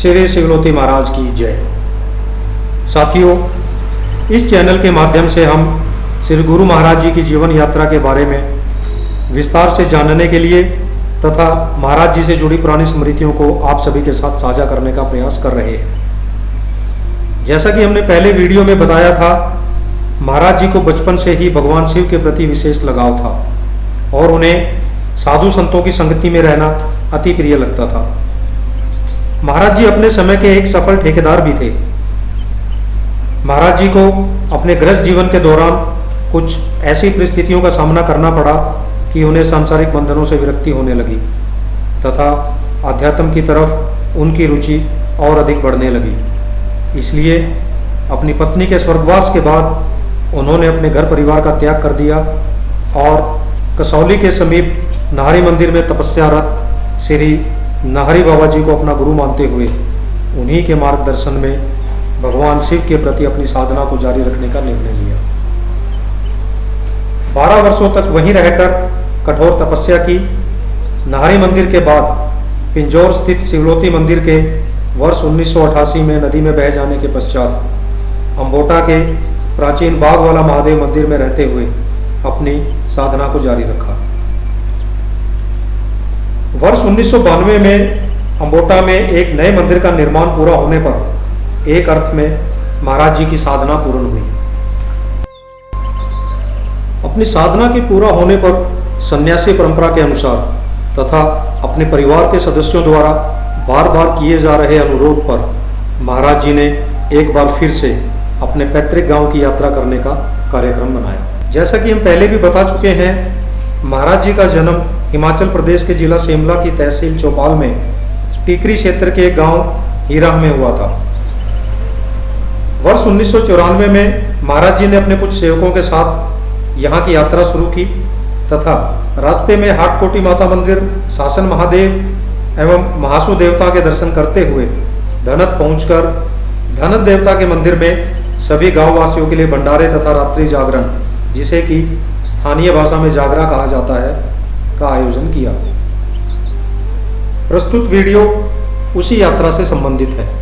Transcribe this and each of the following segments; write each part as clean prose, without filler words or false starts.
श्री शिवलोती महाराज की जय। साथियों, इस चैनल के माध्यम से हम श्री गुरु महाराज जी की जीवन यात्रा के बारे में विस्तार से जानने के लिए तथा महाराज जी से जुड़ी पुरानी स्मृतियों को आप सभी के साथ साझा करने का प्रयास कर रहे हैं। जैसा कि हमने पहले वीडियो में बताया था, महाराज जी को बचपन से ही भगवान शिव के प्रति विशेष लगाव था और उन्हें साधु संतों की संगति में रहना अति प्रिय लगता था। महाराज जी अपने समय के एक सफल ठेकेदार भी थे। महाराज जी को अपने गृहस्थ जीवन के दौरान कुछ ऐसी परिस्थितियों का सामना करना पड़ा कि उन्हें सांसारिक बंधनों से विरक्ति होने लगी तथा आध्यात्म की तरफ उनकी रुचि और अधिक बढ़ने लगी। इसलिए अपनी पत्नी के स्वर्गवास के बाद उन्होंने अपने घर परिवार का त्याग कर दिया और कसौली के समीप नाहरी मंदिर में तपस्यारत श्री नाहरी बाबा जी को अपना गुरु मानते हुए उन्हीं के मार्गदर्शन में भगवान शिव के प्रति अपनी साधना को जारी रखने का निर्णय लिया। 12 वर्षों तक वहीं रहकर कठोर तपस्या की। नाहरी मंदिर के बाद पिंजौर स्थित शिवलोती मंदिर के वर्ष 1988 में नदी में बह जाने के पश्चात अम्बोटा के प्राचीन बागवाला महादेव मंदिर में रहते हुए अपनी साधना को जारी रखा। वर्ष 1992 में अम्बोटा में एक नए मंदिर का निर्माण पूरा होने पर एक अर्थ में महाराज जी की साधना पूर्ण हुई। अपनी साधना के पूरा होने पर सन्यासी परंपरा के अनुसार तथा अपने परिवार के सदस्यों द्वारा बार बार किए जा रहे अनुरोध पर महाराज जी ने एक बार फिर से अपने पैतृक गांव की यात्रा करने का कार्यक्रम बनाया। जैसा कि हम पहले भी बता चुके हैं, महाराज जी का जन्म हिमाचल प्रदेश के जिला शिमला की तहसील चौपाल में टीकरी क्षेत्र के गांव हीरा में हुआ था। वर्ष 1994 में महाराज जी ने अपने कुछ सेवकों के साथ यहाँ की यात्रा शुरू की तथा रास्ते में हाटकोटी माता मंदिर, शासन महादेव एवं महासु देवता के दर्शन करते हुए धनत पहुंचकर धनत देवता के मंदिर में सभी गांव वासियों के लिए भंडारे तथा रात्रि जागरण, जिसे कि स्थानीय भाषा में जागरा कहा जाता है, का आयोजन किया। प्रस्तुत वीडियो उसी यात्रा से संबंधित है।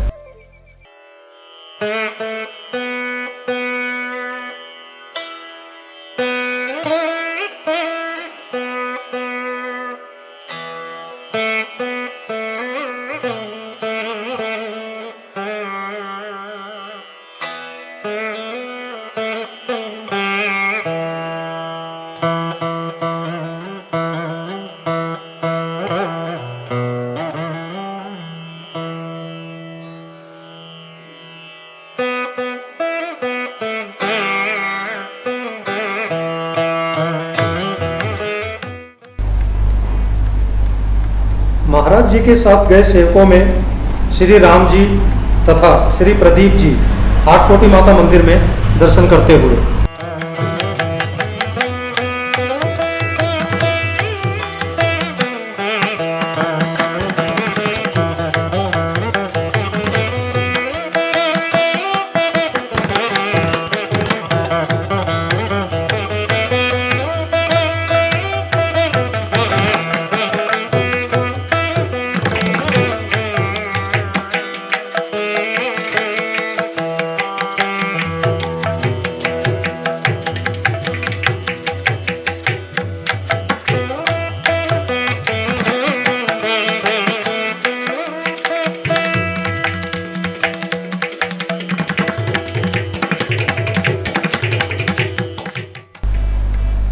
महाराज जी के साथ गए सेवकों में श्री राम जी तथा श्री प्रदीप जी हाटकोटी माता मंदिर में दर्शन करते हुए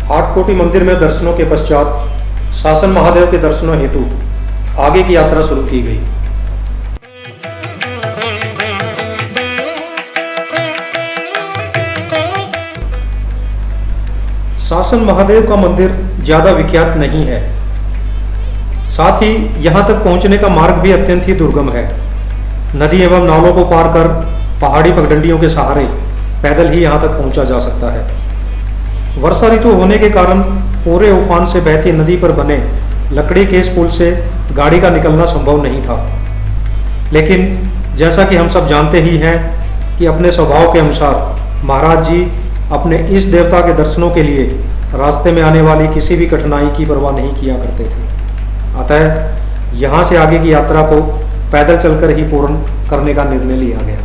हाटकोटी मंदिर में दर्शनों के पश्चात शासन महादेव के दर्शनों हेतु आगे की यात्रा शुरू की गई। शासन महादेव का मंदिर ज्यादा विख्यात नहीं है, साथ ही यहां तक पहुंचने का मार्ग भी अत्यंत ही दुर्गम है। नदी एवं नालों को पार कर पहाड़ी पगडंडियों के सहारे पैदल ही यहां तक पहुंचा जा सकता है। वर्षा ऋतु होने के कारण पूरे उफान से बहती नदी पर बने लकड़ी के इस पुल से गाड़ी का निकलना संभव नहीं था। लेकिन जैसा कि हम सब जानते ही हैं कि अपने स्वभाव के अनुसार महाराज जी अपने इस देवता के दर्शनों के लिए रास्ते में आने वाली किसी भी कठिनाई की परवाह नहीं किया करते थे। अतः यहाँ से आगे की यात्रा को पैदल चलकर ही पूर्ण करने का निर्णय लिया गया।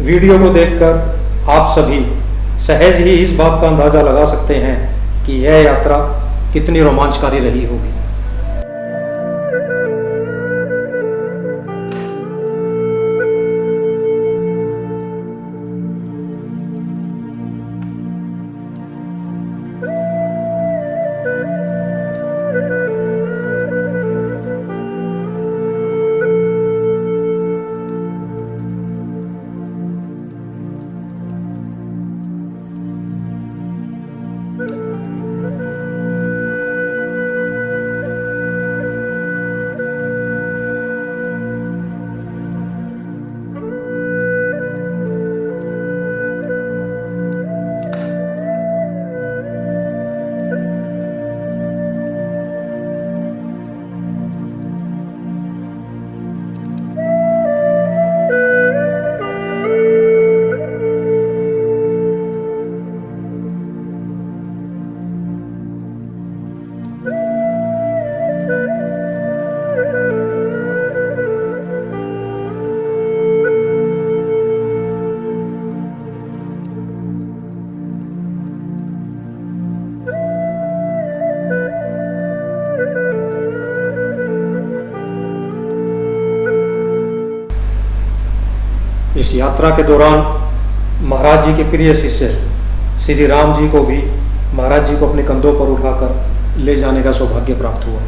वीडियो को देखकर आप सभी सहज ही इस बात का अंदाजा लगा सकते हैं कि यह यात्रा कितनी रोमांचकारी रही होगी। इस यात्रा के दौरान महाराज जी के प्रिय शिष्य श्री राम जी को भी महाराज जी को अपने कंधों पर उठाकर ले जाने का सौभाग्य प्राप्त हुआ।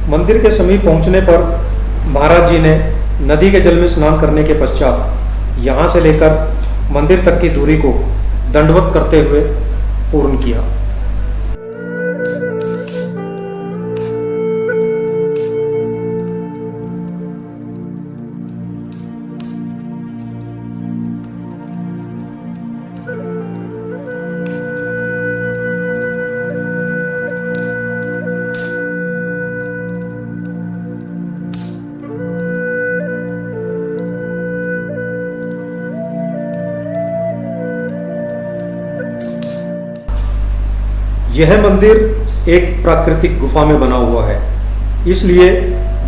मंदिर के समीप पहुंचने पर महाराज जी ने नदी के जल में स्नान करने के पश्चात यहां से लेकर मंदिर तक की दूरी को दंडवत करते हुए पूर्ण किया। यह मंदिर एक प्राकृतिक गुफा में बना हुआ है, इसलिए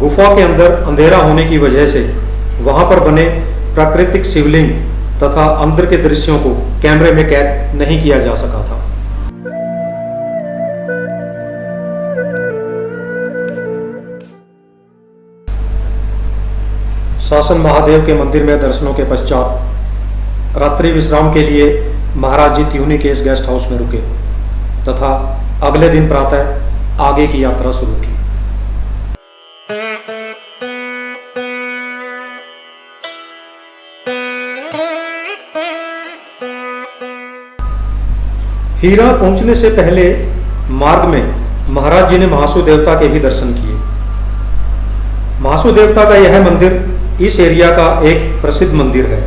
गुफा के अंदर अंधेरा होने की वजह से वहां पर बने प्राकृतिक शिवलिंग तथा अंदर के दृश्यों को कैमरे में कैद नहीं किया जा सका था। शासन महादेव के मंदिर में दर्शनों के पश्चात रात्रि विश्राम के लिए महाराज जी त्यूनी के इस गेस्ट हाउस में रुके तथा अगले दिन प्रातः आगे की यात्रा शुरू की। हीरा पहुंचने से पहले मार्ग में महाराज जी ने महासू देवता के भी दर्शन किए। महासू देवता का यह मंदिर इस एरिया का एक प्रसिद्ध मंदिर है।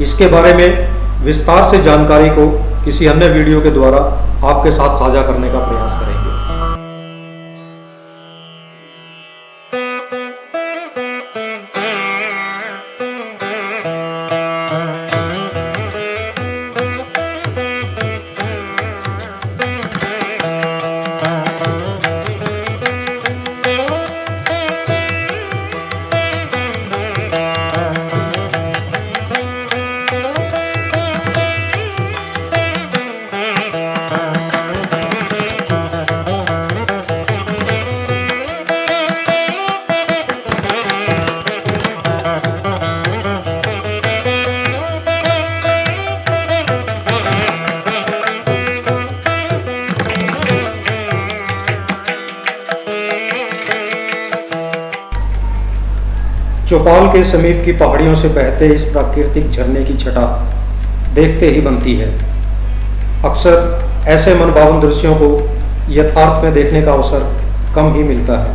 इसके बारे में विस्तार से जानकारी को किसी अन्य वीडियो के द्वारा आपके साथ साझा करने का प्रयास करेंगे। चौपाल के समीप की पहाड़ियों से बहते इस प्राकृतिक झरने की छटा देखते ही बनती है। अक्सर ऐसे मनभावन दृश्यों को यथार्थ में देखने का अवसर कम ही मिलता है।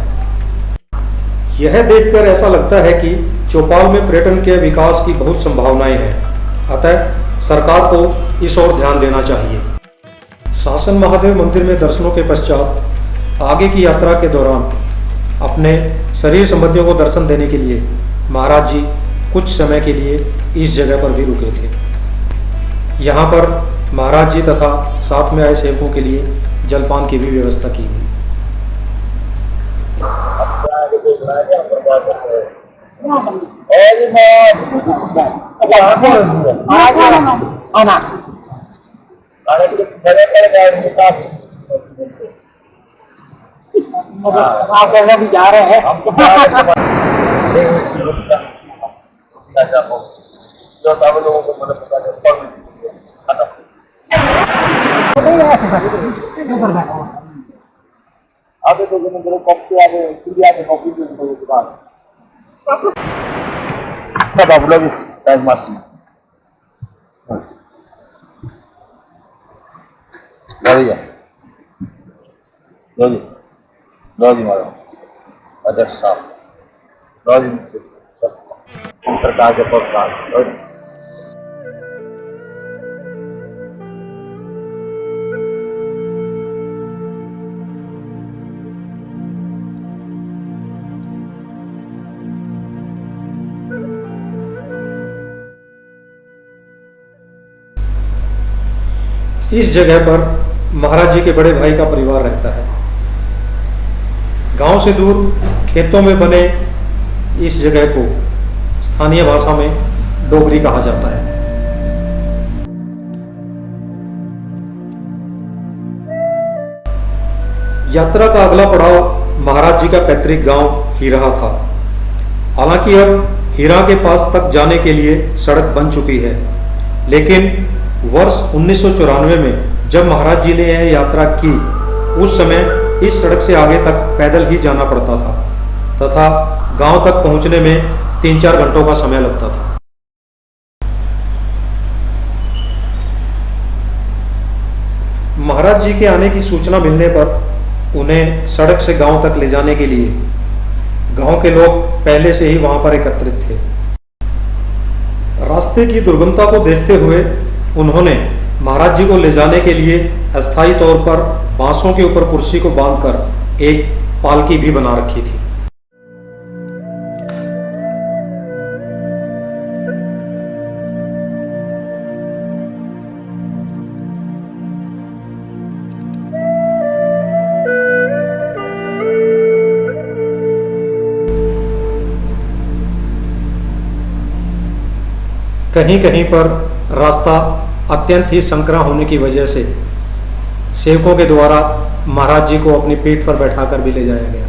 यह देखकर ऐसा लगता है कि चौपाल में पर्यटन के विकास की बहुत संभावनाएं हैं, अतः सरकार को इस ओर ध्यान देना चाहिए। शासन महादेव मंदिर में दर्शनों के पश्चात आगे की यात्रा के दौरान अपने शरीर संबंधियों को दर्शन देने के लिए महाराज जी कुछ समय के लिए इस जगह पर भी रुके थे। यहाँ पर महाराज जी तथा साथ में आए सेवकों के लिए जलपान की भी व्यवस्था की गई। आप भी जा रहे हैं जो सब लोगों को मतलब पता है आगे तो मेरे कॉपी आगे इंडिया के कॉपी भी हो चुका है सब आप लोग टाइम मासी लो जी मारो अध्यक्ष साहब लो जी सरकार के पद इस जगह पर महाराज जी के बड़े भाई का परिवार रहता है। गांव से दूर खेतों में बने इस जगह को स्थानीय भाषा में डोगरी कहा जाता है। यात्रा का अगला पड़ाव महाराज जी का पैतृक गांव हीरा था। हालांकि अब हीरा के पास तक जाने के लिए सड़क बन चुकी है, लेकिन वर्ष 1994 में जब महाराज जी ने यह यात्रा की, उस समय इस सड़क से आगे तक पैदल ही जाना पड़ता था तथा गांव तक पहुंचने में 3-4 घंटों का समय लगता था। महाराज जी के आने की सूचना मिलने पर उन्हें सड़क से गांव तक ले जाने के लिए गांव के लोग पहले से ही वहां पर एकत्रित थे। रास्ते की दुर्गमता को देखते हुए उन्होंने महाराज जी को ले जाने के लिए अस्थायी तौर पर बांसों के ऊपर कुर्सी को बांधकर एक पालकी भी बना रखी थी। कहीं कहीं पर रास्ता अत्यंत ही संकरा होने की वजह से सेवकों के द्वारा महाराज जी को अपनी पीठ पर बैठाकर भी ले जाया गया।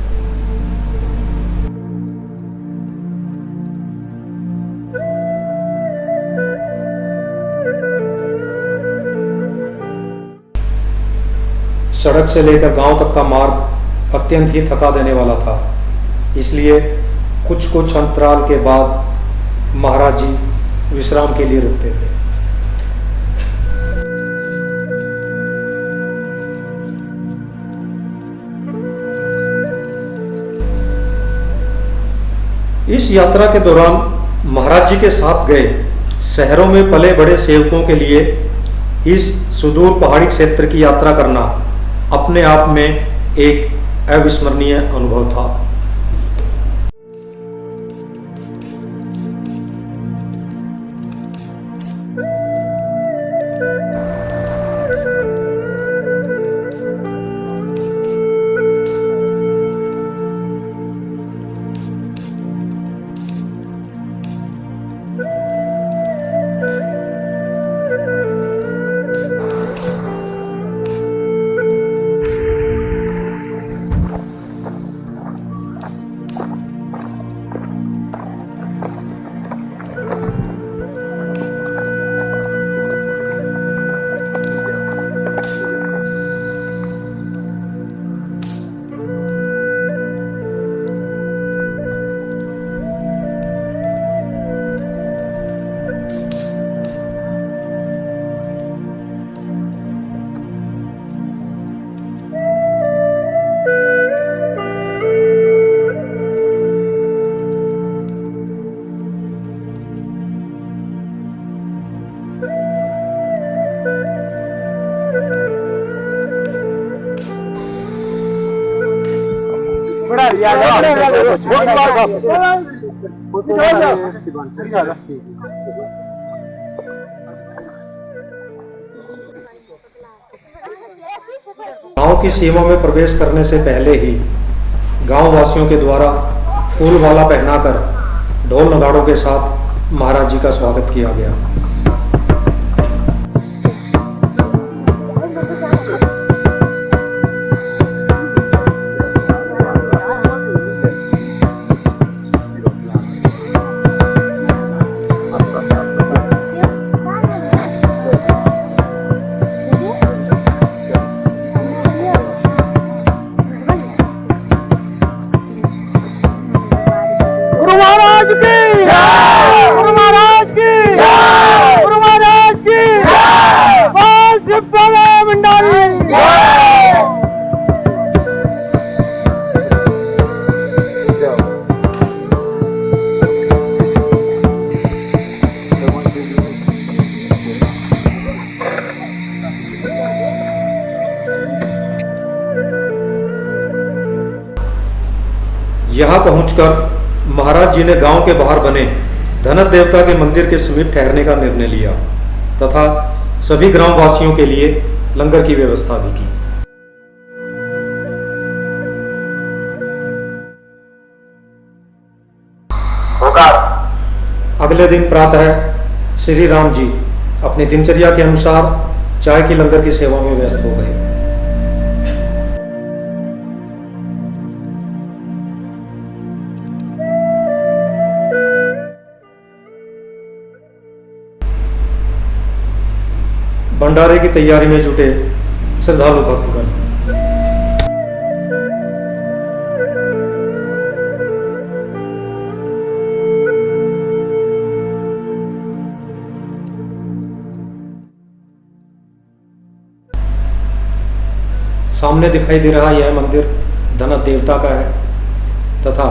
सड़क से लेकर गांव तक का मार्ग अत्यंत ही थका देने वाला था, इसलिए कुछ कुछ अंतराल के बाद महाराज जी विश्राम के लिए रुकते थे। इस यात्रा के दौरान महाराज जी के साथ गए शहरों में पले बड़े सेवकों के लिए इस सुदूर पहाड़ी क्षेत्र की यात्रा करना अपने आप में एक अविस्मरणीय अनुभव था। गांव की सीमा में प्रवेश करने से पहले ही गांव वासियों के द्वारा फूल माला पहनाकर ढोल नगाड़ों के साथ महाराज जी का स्वागत किया गया। यहाँ पहुंचकर महाराज जी ने गांव के बाहर बने धनत देवता के मंदिर के समीप ठहरने का निर्णय लिया तथा सभी ग्रामवासियों के लिए लंगर की व्यवस्था भी की। अगले दिन प्रातः श्री राम जी अपनी दिनचर्या के अनुसार चाय की लंगर की सेवा में व्यस्त हो गए। भंडारे की तैयारी में जुटे श्रद्धालु भक्तगण सामने दिखाई दे रहा यह मंदिर धनत देवता का है तथा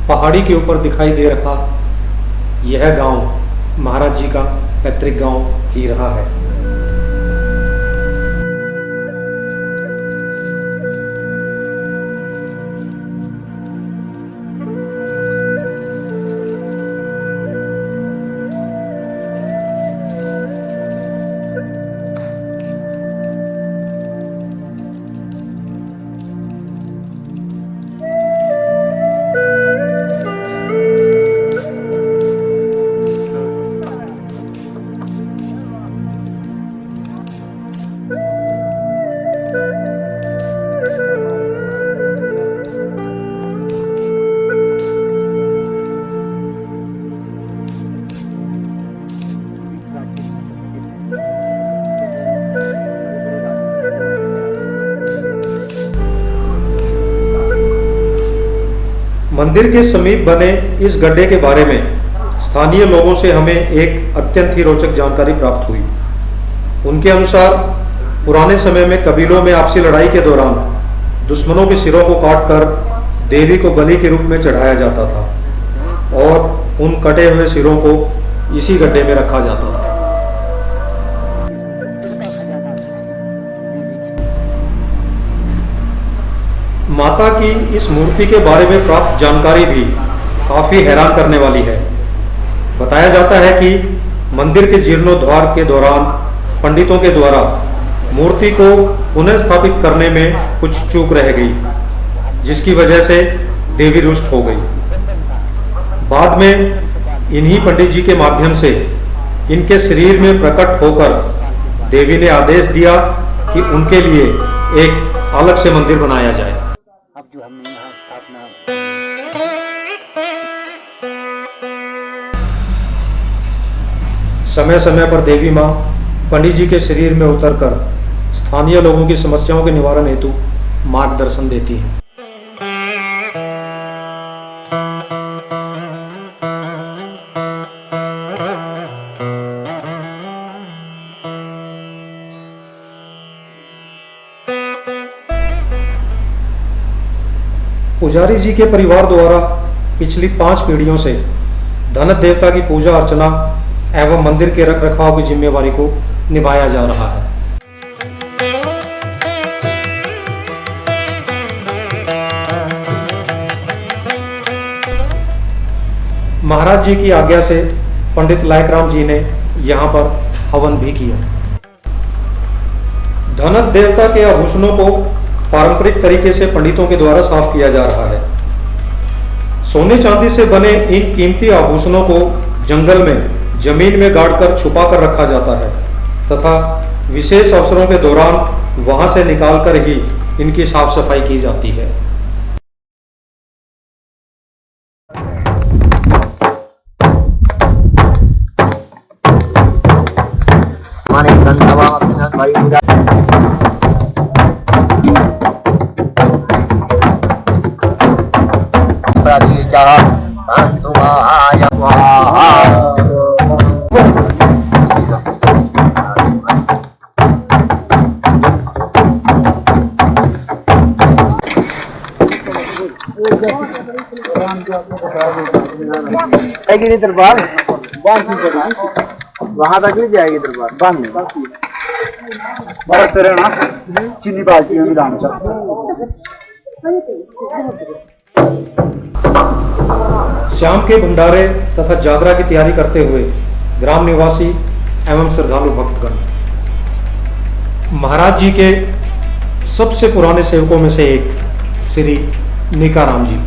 पहाड़ी के ऊपर दिखाई दे रहा यह गांव महाराज जी का पैतृक गांव ही रहा है। मंदिर के समीप बने इस गड्ढे के बारे में स्थानीय लोगों से हमें एक अत्यंत ही रोचक जानकारी प्राप्त हुई। उनके अनुसार पुराने समय में कबीलों में आपसी लड़ाई के दौरान दुश्मनों के सिरों को काटकर देवी को बलि के रूप में चढ़ाया जाता था और उन कटे हुए सिरों को इसी गड्ढे में रखा जाता था। माता की इस मूर्ति के बारे में प्राप्त जानकारी भी काफी हैरान करने वाली है। बताया जाता है कि मंदिर के जीर्णोद्धार के दौरान पंडितों के द्वारा मूर्ति को पुनः स्थापित करने में कुछ चूक रह गई, जिसकी वजह से देवी रुष्ट हो गई। बाद में इन्हीं पंडित जी के माध्यम से इनके शरीर में प्रकट होकर देवी ने आदेश दिया कि उनके लिए एक अलग से मंदिर बनाया जाए। अब जो हमने यहाँ स्थापना समय समय पर देवी माँ पंडित जी के शरीर में उतरकर स्थानीय लोगों की समस्याओं के निवारण हेतु मार्गदर्शन देती है। पुजारी जी के परिवार द्वारा पिछली 5 पीढ़ियों से धनत देवता की पूजा अर्चना एवं मंदिर के रखरखाव की जिम्मेवारी को निभाया जा रहा है। महाराज जी की आज्ञा से पंडित लायकराम जी ने यहाँ पर हवन भी किया। धनत देवता के आभूषणों को पारंपरिक तरीके से पंडितों के द्वारा साफ किया जा रहा है। सोने चांदी से बने इन कीमती आभूषणों को जंगल में जमीन में गाड़कर छुपा कर रखा जाता है तथा विशेष अवसरों के दौरान वहां से निकालकर ही इनकी साफ सफाई की जाती है। दरबार वहां तक नहीं जाएगी दरबार बंद बड़ा तेरे ना चीनी बाल्टी में मिलाना चाहिए। शाम के भंडारे तथा जागरा की तैयारी करते हुए ग्राम निवासी एवं श्रद्धालु भक्तगण महाराज जी के सबसे पुराने सेवकों में से एक श्री निकाराम जी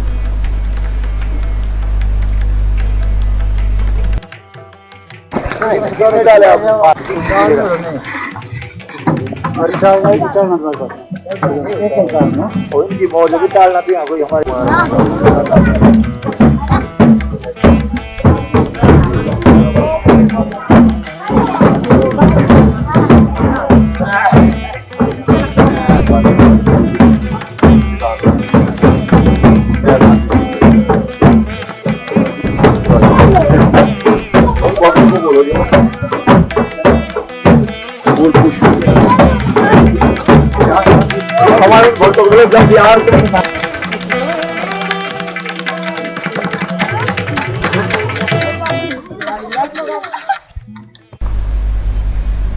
उनकी मौज भी टालना भी कोई हमारी हमारे भक्तों को जब बिहार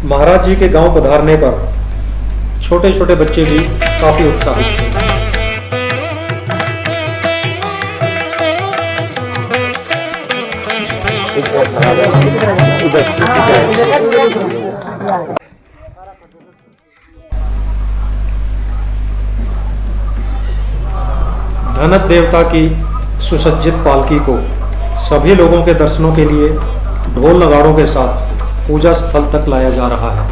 महाराज जी के गांव पधारने पर छोटे छोटे बच्चे भी काफी उत्साहित थे। धनत देवता की सुसज्जित पालकी को सभी लोगों के दर्शनों के लिए ढोल नगाड़ों के साथ पूजा स्थल तक लाया जा रहा है।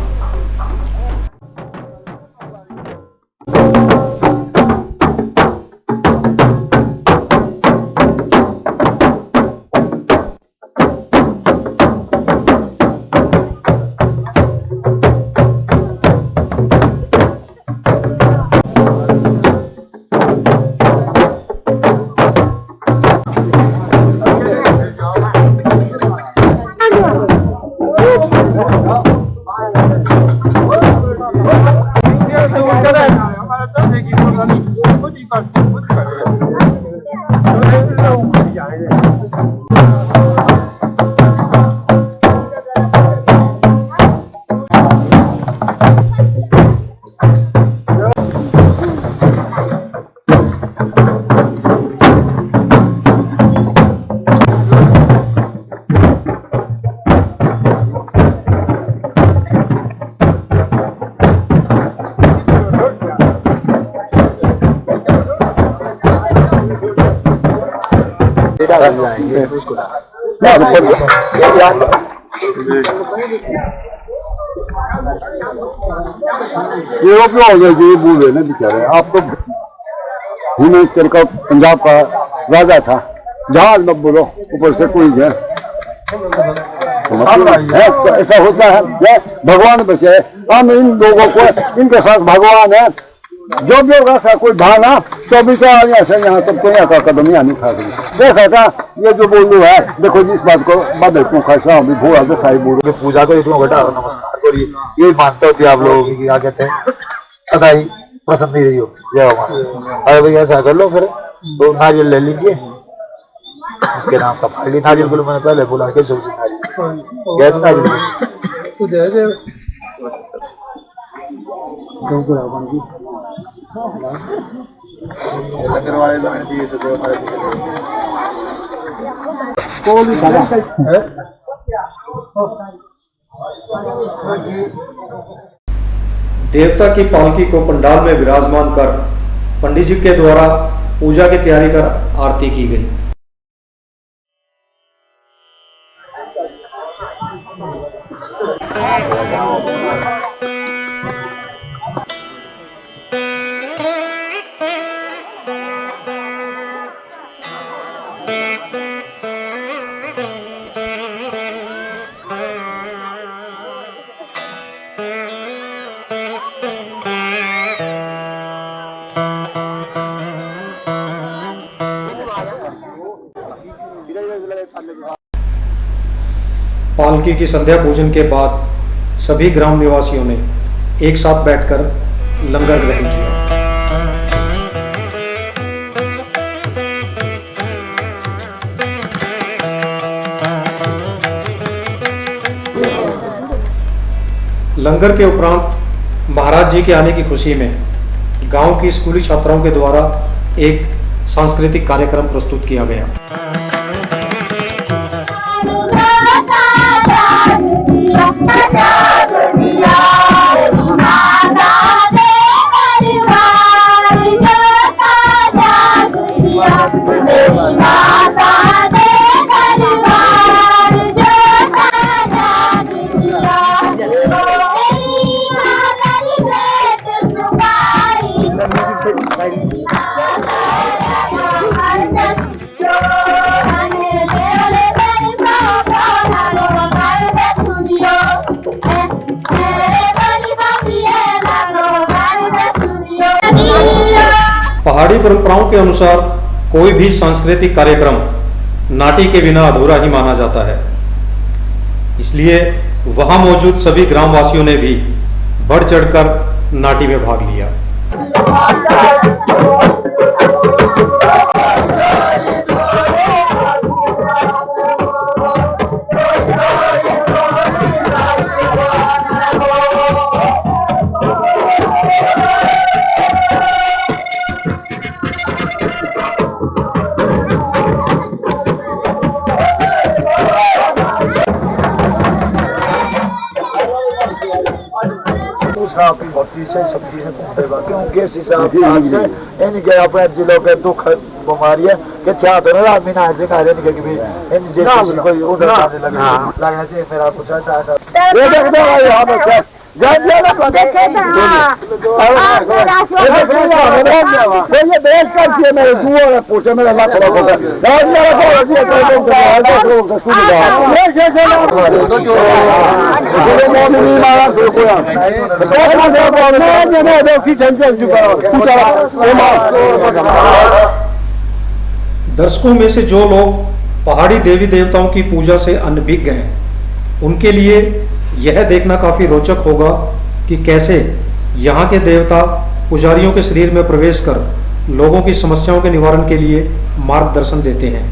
ये हो गया जो बोल रहे ना बेचारे आप तो हिमाचल का पंजाब का राजा था जहाज मत बोलो ऊपर से कोई है ऐसा होता है भगवान बचे हम इन लोगों को इनके साथ भगवान है जो भी होगा ऐसा कोई भाना तो भी तो ऐसा यहाँ सबको यहाँ का कदम यहाँ नहीं खा सकते देखा था ये जो बोलू है देखो जिस बात को बादल क्यों खासा अभी भोला तो साई बोलो पूजा को इतना घटा नमस्कार करिए ये मानते होते आप लोग क्या कहते हैं सदाई पसंद नहीं रही हो जय भगवान अरे भैया ऐसा कर लो फिर तो नारियल ले लीजिए उसके नाम का फाली नारियल को मैंने पहले बोला कैसे नारियल लंगर वाले देवता की पालकी को पंडाल में विराजमान कर पंडित जी के द्वारा पूजा की तैयारी कर आरती की गई। पालकी की संध्या पूजन के बाद सभी ग्राम निवासियों ने एक साथ बैठकर लंगर ग्रहण किया। लंगर के उपरांत महाराज जी के आने की खुशी में गांव की स्कूली छात्राओं के द्वारा एक सांस्कृतिक कार्यक्रम प्रस्तुत किया गया। पहाड़ी परंपराओं के अनुसार कोई भी सांस्कृतिक कार्यक्रम नाटी के बिना अधूरा ही माना जाता है। इसलिए वहां मौजूद सभी ग्रामवासियों ने भी बढ़ चढ़कर नाटी में भाग लिया। सब्जी से क्योंकि इस हिसाब से इनके अपने जिलों के दुख बीमारी है कि क्या तो ना आदमी ना ऐसे कह रहे हैं कि इन जैसे कोई उधर आने लगा चाहिए मेरा कुछ ऐसा ये देख दो यहां पे जान जाना ये देश का किए मेरे दुआ में पूछे मेरा लाख होगा राज मेरा को ऐसे दर्शकों में से जो लोग पहाड़ी देवी देवताओं की पूजा से अनभिज्ञ हैं, उनके लिए यह देखना काफी रोचक होगा कि कैसे यहाँ के देवता पुजारियों के शरीर में प्रवेश कर लोगों की समस्याओं के निवारण के लिए मार्गदर्शन देते हैं।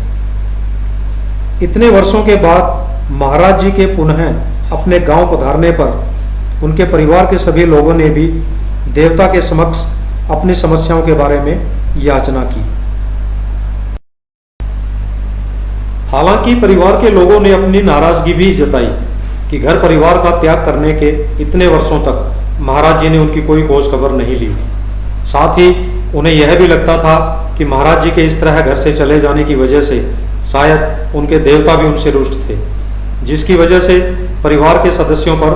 इतने वर्षों के बाद महाराज जी के पुनः अपने गांव पधारने पर उनके परिवार के सभी लोगों ने भी देवता के समक्ष अपनी समस्याओं के बारे में याचना की। हालांकि परिवार के लोगों ने अपनी नाराजगी भी जताई कि घर परिवार का त्याग करने के इतने वर्षों तक महाराज जी ने उनकी कोई खोज खबर नहीं ली। साथ ही उन्हें यह भी लगता था कि महाराज जी के इस तरह घर से चले जाने की वजह से शायद उनके देवता भी उनसे रुष्ट थे, जिसकी वजह से परिवार के सदस्यों पर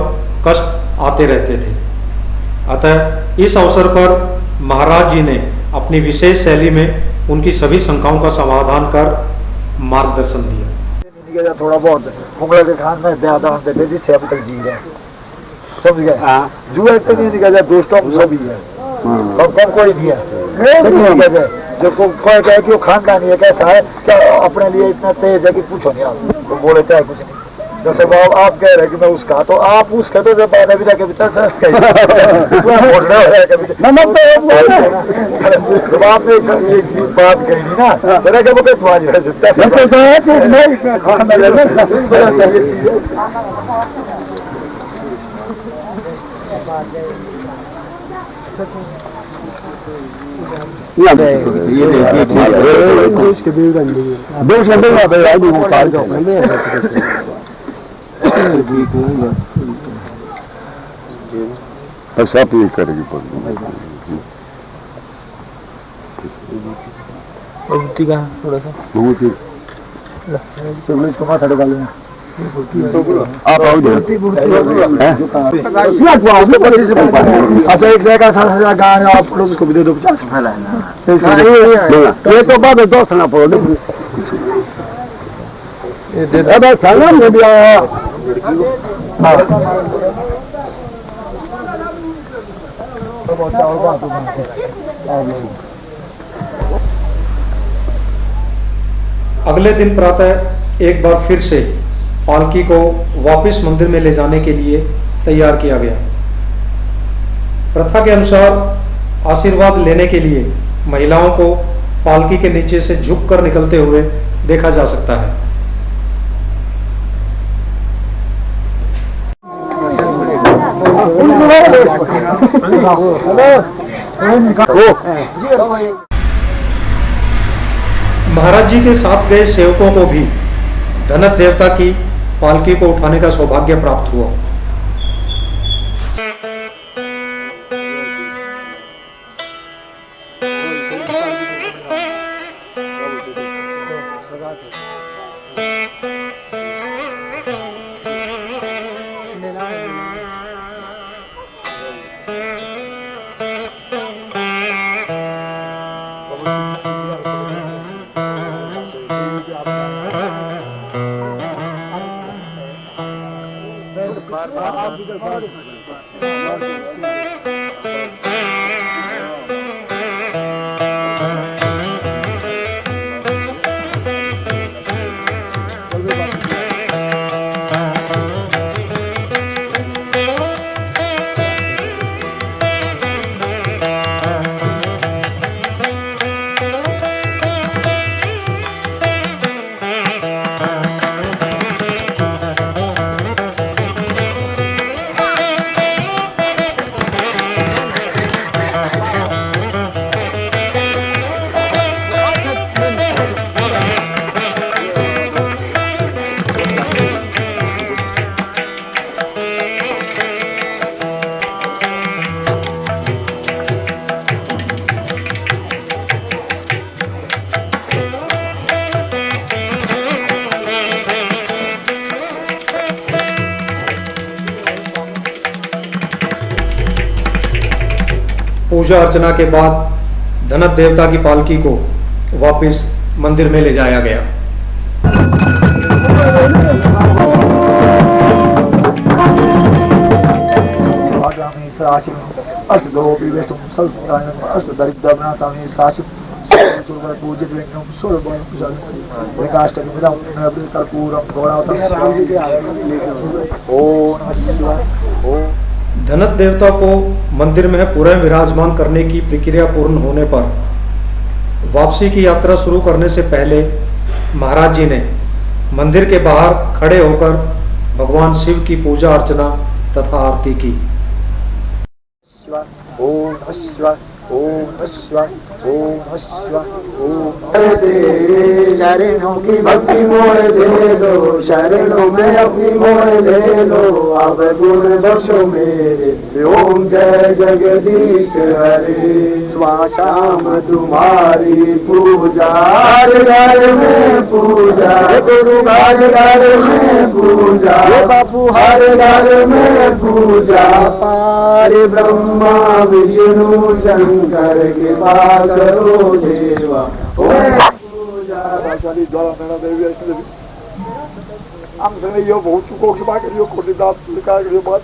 कष्ट आते रहते थे। अतः इस अवसर पर महाराज जी ने अपनी विशेष शैली में उनकी सभी शंकाओं का समाधान कर मार्गदर्शन दिया। थोड़ा बहुत मुगल के खान में ज्यादा हम देते जिससे अब तक जी रहे समझ गए। जुए तो नहीं निकल जाए दोस्तों सभी है कम कोई भी है जो कोई कहे कि वो खानदानी है कैसा है क्या अपने लिए इतना तेज है कि पूछो नहीं आप तो बोले चाहे कुछ नहीं। जैसे बाब आप कह रहे कि मैं उसका तो आप उसके तो जब बाद अभी जाके बिता सर जब आपने एक बात कही थी ना तेरा क्या बोलते तुम्हारी ये इसके भी देश में भी भाई आई वो काल जो ऐसा भी करेगी बहुत का थोड़ा सा बहुत ही तो इसको माथा लगा लेना आप आओ हैं अच्छा एक जगह 7,000 गाने आप लोग उसको भी दे दो 50 ये तो बाद दोस्त ना पड़ो ये दे अबे सलाम दे दिया अगले दिन प्रातः एक बार फिर से पालकी को वापस मंदिर में ले जाने के लिए तैयार किया गया। प्रथा के अनुसार आशीर्वाद लेने के लिए महिलाओं को पालकी के नीचे से झुककर निकलते हुए देखा जा सकता है। महाराज जी के साथ गए सेवकों को भी धनत देवता की पालकी को उठाने का सौभाग्य प्राप्त हुआ। पूजा अर्चना के बाद धनत देवता की पालकी को वापस मंदिर में ले जाया गया। धनत देवता को मंदिर में पूरे विराजमान करने की प्रक्रिया पूर्ण होने पर वापसी की यात्रा शुरू करने से पहले महाराज जी ने मंदिर के बाहर खड़े होकर भगवान शिव की पूजा अर्चना तथा आरती की। चरणों की भक्ति मोड़ दे दो, शरणों में अपनी मोड़ दे दो, अब गुण बख्शो मेरे, ओम जय जगदीश हरे। सुबह शाम तुम्हारी पूजा, घर में पूजा, गुरु घर में पूजा, बापू हर घर में पूजा, पार ब्रह्मा विष्णु शंकर के पार करो देवा। हम संग यो बहुत चुको के बाकी यो कोटि दात का यो बात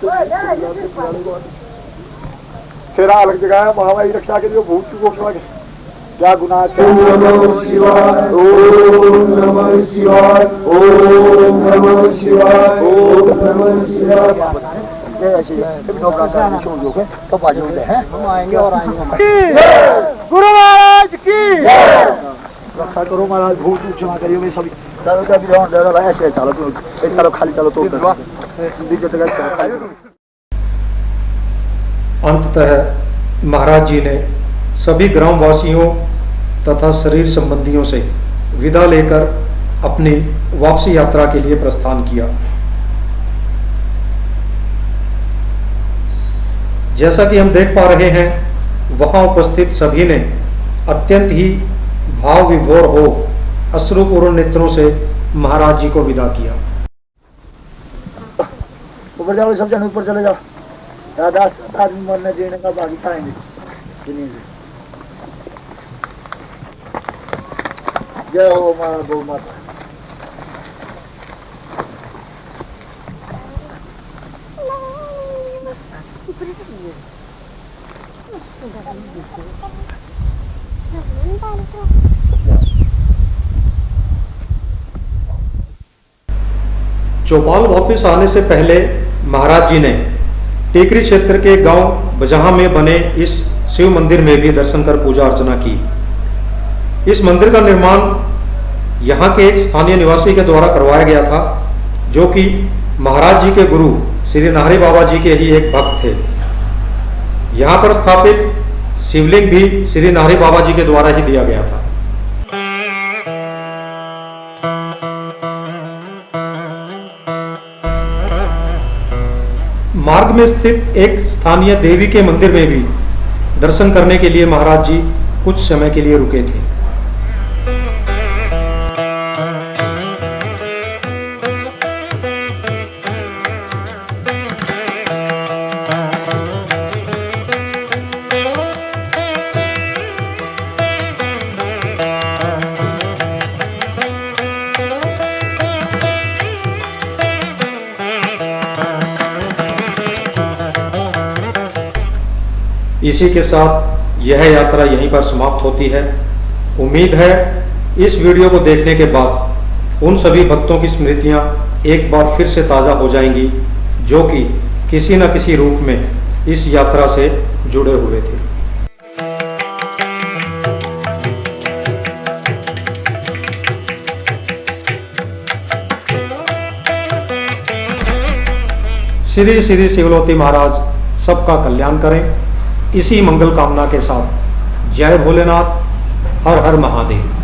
तेरा अलग जगह है महामारी रक्षा के लिए बहुत चुको के बाकी क्या गुनाह है। ओम नमः शिवाय, ओम नमः शिवाय, ओम नमः शिवाय, ओम नमः शिवाय। ऐसे तो बाजू में हैं, हम आएंगे और आएंगे। गुरु महाराज की रक्षा करो महाराज, भूत क्षमा करिए मैं सभी चलो का भी ऐसे चलो तो एक चलो खाली चलो तो नीचे तक। अंततः महाराज जी ने सभी ग्रामवासियों तथा शरीर संबंधियों से विदा लेकर अपनी वापसी यात्रा के लिए प्रस्थान किया। जैसा कि हम देख पा रहे हैं, वहां उपस्थित सभी ने अत्यंत ही भाव विभोर हो अश्रुपूर्ण नेत्रों से महाराज जी को विदा किया। ऊपर जाओ, सब जन ऊपर चले जाओ। दादा आदमी मरने जीने का बाकी खाएंगे। जय हो माँ गौ माता। चौपाल वापस आने से पहले महाराज जी ने टेकरी क्षेत्र के गांव बजहा में बने इस शिव मंदिर में भी दर्शन कर पूजा अर्चना की। इस मंदिर का निर्माण यहाँ के एक स्थानीय निवासी के द्वारा करवाया गया था, जो कि महाराज जी के गुरु श्री नाहरी बाबा जी के ही एक भक्त थे। यहाँ पर स्थापित शिवलिंग भी श्री नाहरी बाबा जी के द्वारा ही दिया गया था। मार्ग में स्थित एक स्थानीय देवी के मंदिर में भी दर्शन करने के लिए महाराज जी कुछ समय के लिए रुके थे। इसी के साथ यह यात्रा यहीं पर समाप्त होती है। उम्मीद है इस वीडियो को देखने के बाद उन सभी भक्तों की स्मृतियां एक बार फिर से ताज़ा हो जाएंगी, जो कि किसी न किसी रूप में इस यात्रा से जुड़े हुए थे। श्री श्री शिवलोती महाराज सबका कल्याण करें। इसी मंगल कामना के साथ जय भोलेनाथ, हर हर महादेव।